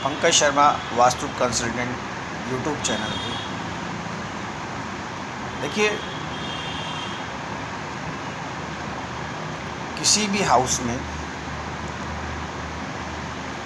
Pankaj Sharma vastu consultant YouTube channel पे। देखिए, किसी भी हाउस में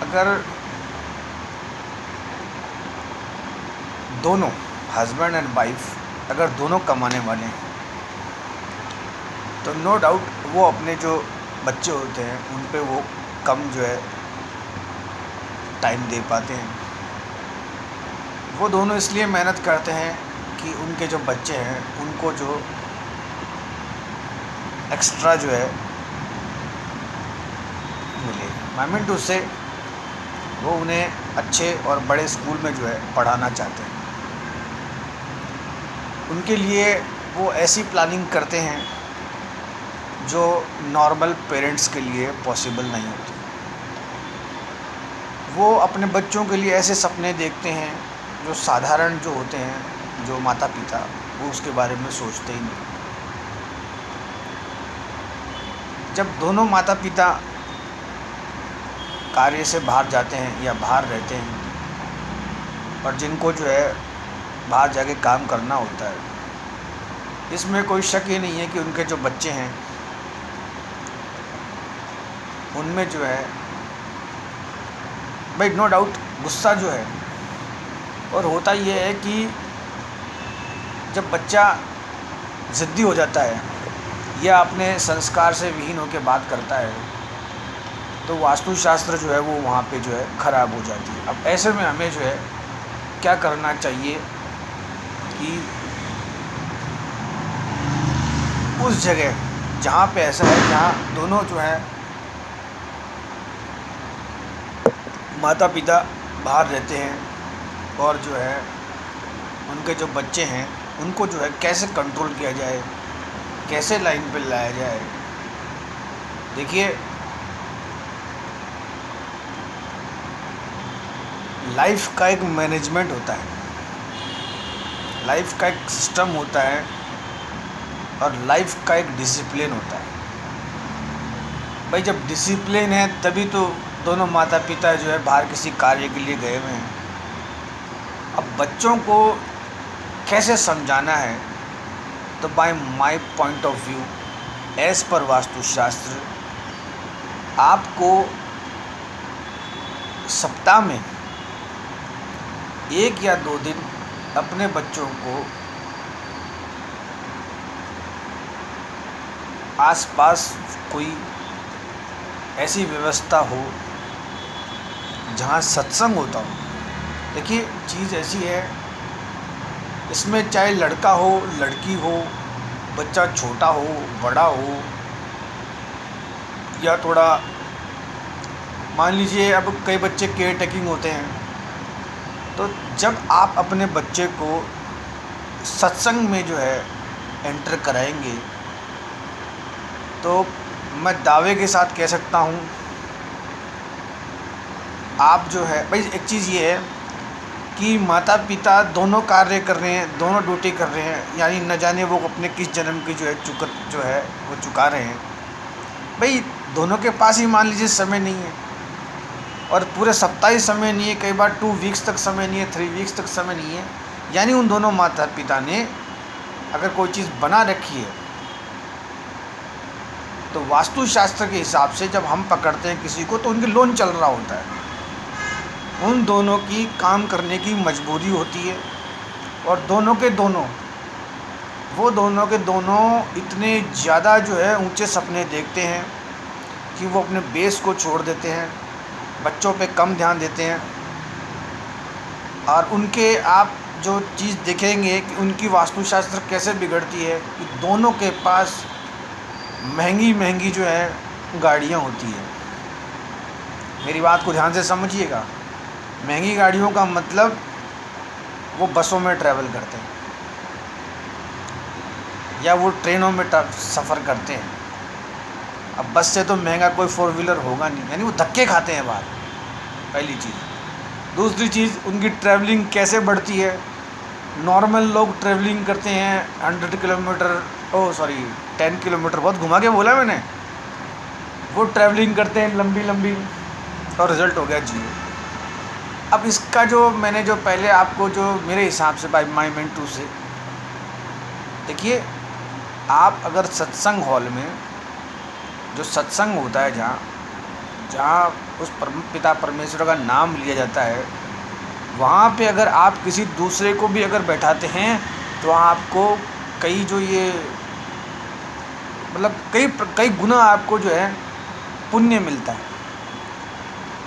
अगर दोनों हस्बैंड एंड वाइफ अगर दोनों कमाने वाले हैं तो नो डाउट वो अपने जो बच्चे होते हैं उन पे वो कम जो है टाइम दे पाते हैं। वो दोनों इसलिए मेहनत करते हैं कि उनके जो बच्चे हैं उनको जो एक्स्ट्रा जो है मिले। आई मीन टू से वो उन्हें अच्छे और बड़े स्कूल में जो है पढ़ाना चाहते हैं। उनके लिए वो ऐसी प्लानिंग करते हैं जो नॉर्मल पेरेंट्स के लिए पॉसिबल नहीं होती। वो अपने बच्चों के लिए ऐसे सपने देखते हैं जो साधारण जो होते हैं, जो माता पिता वो उसके बारे में सोचते ही नहीं। जब दोनों माता पिता कार्य से बाहर जाते हैं या बाहर रहते हैं और जिनको जो है बाहर जाके काम करना होता है, इसमें कोई शक ही नहीं है कि उनके जो बच्चे हैं उनमें जो है भाई नो डाउट गुस्सा जो है। और होता ये है कि जब बच्चा ज़िद्दी हो जाता है या अपने संस्कार से विहीन होकर बात करता है तो वास्तुशास्त्र जो है वो वहाँ पे जो है ख़राब हो जाती है। अब ऐसे में हमें जो है क्या करना चाहिए कि उस जगह जहाँ पे ऐसा है जहाँ दोनों जो है माता पिता बाहर रहते हैं और जो है उनके जो बच्चे हैं उनको जो है कैसे कंट्रोल किया जाए, कैसे लाइन पे लाया जाए। देखिए, लाइफ का एक मैनेजमेंट होता है, लाइफ का एक सिस्टम होता है और लाइफ का एक डिसिप्लिन होता है। भाई जब डिसिप्लिन है तभी तो दोनों माता पिता जो है बाहर किसी कार्य के लिए गए हुए हैं। अब बच्चों को कैसे समझाना है, तो by my point of view as per वास्तुशास्त्र आपको सप्ताह में 1 या 2 दिन अपने बच्चों को आसपास कोई ऐसी व्यवस्था हो जहाँ सत्संग होता हो। देखिए, चीज़ ऐसी है, इसमें चाहे लड़का हो लड़की हो, बच्चा छोटा हो बड़ा हो, या थोड़ा मान लीजिए अब कई बच्चे केयर टेकिंग होते हैं, तो जब आप अपने बच्चे को सत्संग में जो है एंटर कराएंगे तो मैं दावे के साथ कह सकता हूँ आप जो है भाई एक चीज़ ये है कि माता पिता दोनों कार्य कर रहे हैं, दोनों ड्यूटी कर रहे हैं, यानी न जाने वो अपने किस जन्म की जो है चुकत जो है वो चुका रहे हैं। भाई दोनों के पास ही मान लीजिए समय नहीं है और पूरे सप्ताह ही समय नहीं है, कई बार 2 वीक्स तक समय नहीं है, 3 वीक्स तक समय नहीं है। यानी उन दोनों माता पिता ने अगर कोई चीज़ बना रखी है तो वास्तुशास्त्र के हिसाब से जब हम पकड़ते हैं किसी को तो उनकी लोन चल रहा होता है। उन दोनों की काम करने की मजबूरी होती है और दोनों के दोनों इतने ज़्यादा जो है ऊंचे सपने देखते हैं कि वो अपने बेस को छोड़ देते हैं, बच्चों पे कम ध्यान देते हैं। और उनके आप जो चीज़ देखेंगे कि उनकी वास्तुशास्त्र कैसे बिगड़ती है कि दोनों के पास महंगी महंगी जो है गाड़ियाँ होती है। मेरी बात को ध्यान से समझिएगा, महंगी गाड़ियों का मतलब वो बसों में ट्रैवल करते हैं या वो ट्रेनों में सफ़र करते हैं। अब बस से तो महंगा कोई 4 व्हीलर होगा नहीं, यानी वो धक्के खाते हैं बाहर, पहली चीज़। दूसरी चीज़, उनकी ट्रैवलिंग कैसे बढ़ती है। नॉर्मल लोग ट्रैवलिंग करते हैं 100 किलोमीटर 10 किलोमीटर, बहुत घुमा के बोला मैंने, वो ट्रैवलिंग करते हैं लंबी लंबी और रिज़ल्ट हो गया जीरो। अब इसका जो मैंने जो पहले आपको जो मेरे हिसाब से बाय माई मेंट टू से देखिए, आप अगर सत्संग हॉल में जो सत्संग होता है, जहाँ जहाँ उस परम पिता परमेश्वर का नाम लिया जाता है, वहाँ पे अगर आप किसी दूसरे को भी अगर बैठाते हैं तो आपको कई जो ये मतलब कई गुना आपको जो है पुण्य मिलता है।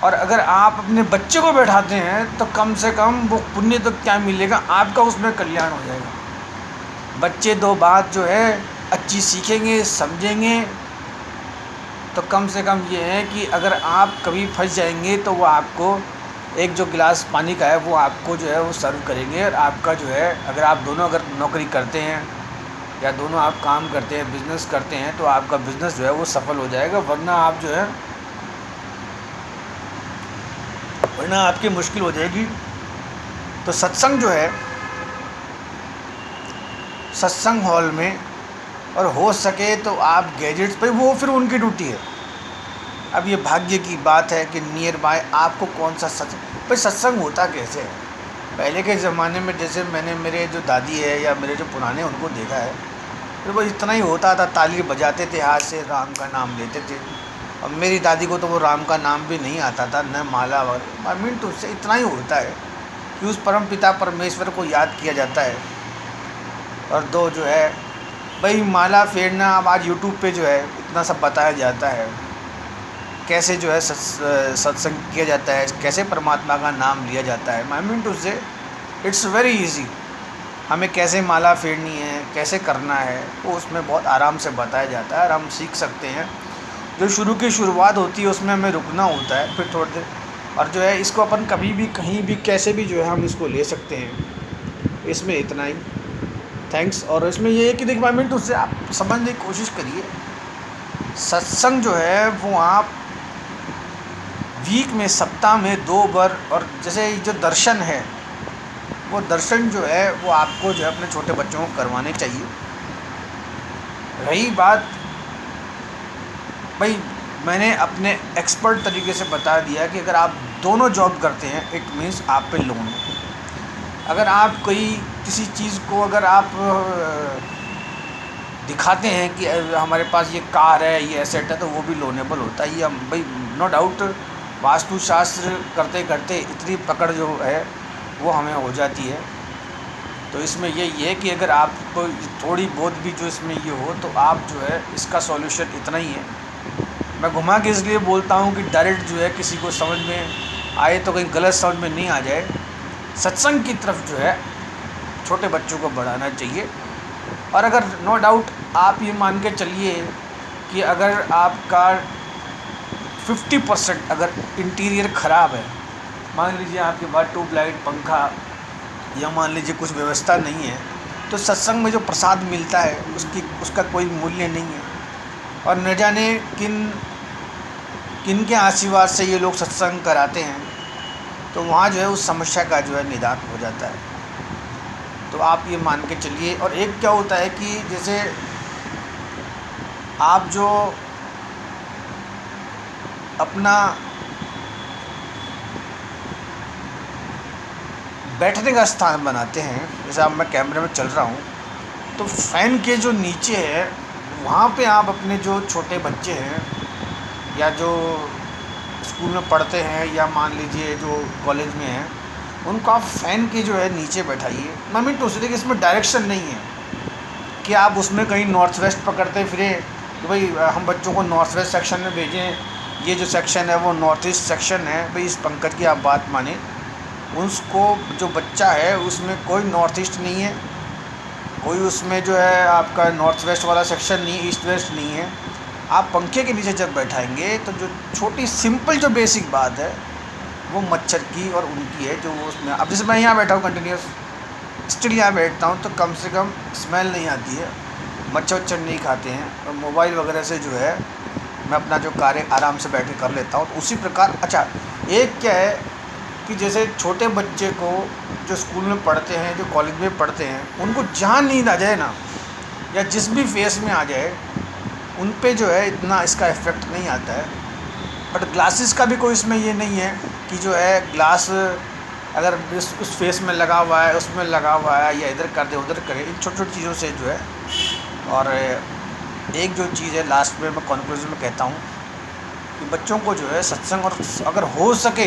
और अगर आप अपने बच्चे को बैठाते हैं तो कम से कम वो पुण्य तो क्या मिलेगा, आपका उसमें कल्याण हो जाएगा। बच्चे दो बात जो है अच्छी सीखेंगे, समझेंगे, तो कम से कम ये है कि अगर आप कभी फंस जाएंगे तो वो आपको एक जो गिलास पानी का है वो आपको जो है वो सर्व करेंगे। और आपका जो है, अगर आप दोनों अगर नौकरी करते हैं या दोनों आप काम करते हैं, बिज़नेस करते हैं, तो आपका बिज़नेस जो है वो सफल हो जाएगा। वरना आप जो है वरना आपकी मुश्किल हो जाएगी। तो सत्संग जो है, सत्संग हॉल में, और हो सके तो आप गैजेट्स पे, वो फिर उनकी ड्यूटी है। अब ये भाग्य की बात है कि नियर बाय आपको कौन सा भाई सत्संग होता कैसे है। पहले के ज़माने में जैसे मैंने मेरे जो दादी है या मेरे जो पुराने उनको देखा है, तो वो इतना ही होता था, ताली बजाते थे, हाथ से राम का नाम लेते थे। और मेरी दादी को तो वो राम का नाम भी नहीं आता था, न माला। और आई मीन तो उससे इतना ही होता है कि उस परम पिता परमेश्वर को याद किया जाता है। और दो जो है भाई माला फेरना, अब आज यूट्यूब पे जो है इतना सब बताया जाता है, कैसे जो है सत्संग किया जाता है, कैसे परमात्मा का नाम लिया जाता है। आई मीन टू से इट्स वेरी इजी। हमें कैसे माला फेरनी है, कैसे करना है, वो उसमें बहुत आराम से बताया जाता है और हम सीख सकते हैं। जो शुरू की शुरुआत होती है उसमें हमें रुकना होता है, फिर थोड़ी देर, और जो है इसको अपन कभी भी कहीं भी कैसे भी जो है हम इसको ले सकते हैं। इसमें इतना ही थैंक्स। और इसमें ये है कि देखिए, आई मीन टू से आप समझने की कोशिश करिए, सत्संग जो है वो आप वीक में, सप्ताह में 2 बार, और जैसे जो दर्शन है वो दर्शन जो है वो आपको जो है अपने छोटे बच्चों को करवाने चाहिए। रही बात भाई, मैंने अपने एक्सपर्ट तरीके से बता दिया कि अगर आप दोनों जॉब करते हैं, इट मीन्स आप पे लोन है। अगर आप कोई किसी चीज़ को अगर आप दिखाते हैं कि हमारे पास ये कार है, ये एसेट है, तो वो भी लोनेबल होता है। ये हम भाई नो डाउट वास्तुशास्त्र करते करते इतनी पकड़ जो है वो हमें हो जाती है। तो इसमें यही है कि अगर आपको थोड़ी बहुत भी जो इसमें ये हो, तो आप जो है इसका सॉल्यूशन इतना ही है। मैं घुमा के इसलिए बोलता हूँ कि डायरेक्ट जो है किसी को समझ में आए तो कहीं गलत समझ में नहीं आ जाए। सत्संग की तरफ जो है छोटे बच्चों को बढ़ाना चाहिए। और अगर नो डाउट आप ये मान के चलिए कि अगर आपका 50% अगर इंटीरियर ख़राब है, मान लीजिए आपके पास ट्यूबलाइट, पंखा, या मान लीजिए कुछ व्यवस्था नहीं है, तो सत्संग में जो प्रसाद मिलता है उसका कोई मूल्य नहीं है। और न जाने किन के आशीर्वाद से ये लोग सत्संग कराते हैं, तो वहाँ जो है उस समस्या का जो है निदान हो जाता है। तो आप ये मान के चलिए। और एक क्या होता है कि जैसे आप जो अपना बैठने का स्थान बनाते हैं, जैसे अब मैं कैमरे में चल रहा हूँ, तो फ़ैन के जो नीचे है वहाँ पे आप अपने जो छोटे बच्चे हैं या जो स्कूल में पढ़ते हैं या मान लीजिए जो कॉलेज में हैं, उनको आप फ़ैन के जो है नीचे बैठाइए। मैं तो सोचते कि इसमें डायरेक्शन नहीं है कि आप उसमें कहीं नॉर्थ वेस्ट पकड़ते फिरे कि भाई हम बच्चों को नॉर्थ वेस्ट सेक्शन में भेजें, ये जो सेक्शन है वो नॉर्थ ईस्ट सेक्शन है। भाई इस पंकज की आप बात माने, उसको जो बच्चा है उसमें कोई नॉर्थ ईस्ट नहीं है, कोई उसमें जो है आपका नॉर्थ वेस्ट वाला सेक्शन नहीं, ईस्ट वेस्ट नहीं है। आप पंखे के नीचे जब बैठाएंगे तो जो छोटी सिंपल जो बेसिक बात है वो मच्छर की और उनकी है, जो वो उसमें, अब जैसे मैं यहाँ बैठा हूँ कंटिन्यूस स्टिल यहाँ बैठता हूँ, तो कम से कम स्मेल नहीं आती है, मच्छर वच्छर नहीं खाते हैं, और मोबाइल वगैरह से जो है मैं अपना जो कार्य आराम से बैठ के कर लेता हूँ। तो उसी प्रकार अच्छा एक क्या है कि जैसे छोटे बच्चे को जो स्कूल में पढ़ते हैं, जो कॉलेज में पढ़ते हैं, उनको जहाँ नींद आ जाए ना, या जिस भी फेस में आ जाए, उन पे जो है इतना इसका इफ़ेक्ट नहीं आता है। बट ग्लासेस का भी कोई इसमें ये नहीं है कि जो है ग्लास अगर उस फेस में लगा हुआ है, उसमें लगा हुआ है, या इधर कर दे उधर करे, इन छोटी छोटी चीज़ों से जो है। और एक जो चीज़ है लास्ट में मैं कॉन्क्लूजन में कहता हूँ कि बच्चों को जो है सत्संग, और अगर हो सके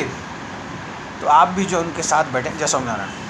तो आप भी जो उनके साथ बैठें। जय स्वामीनारायण।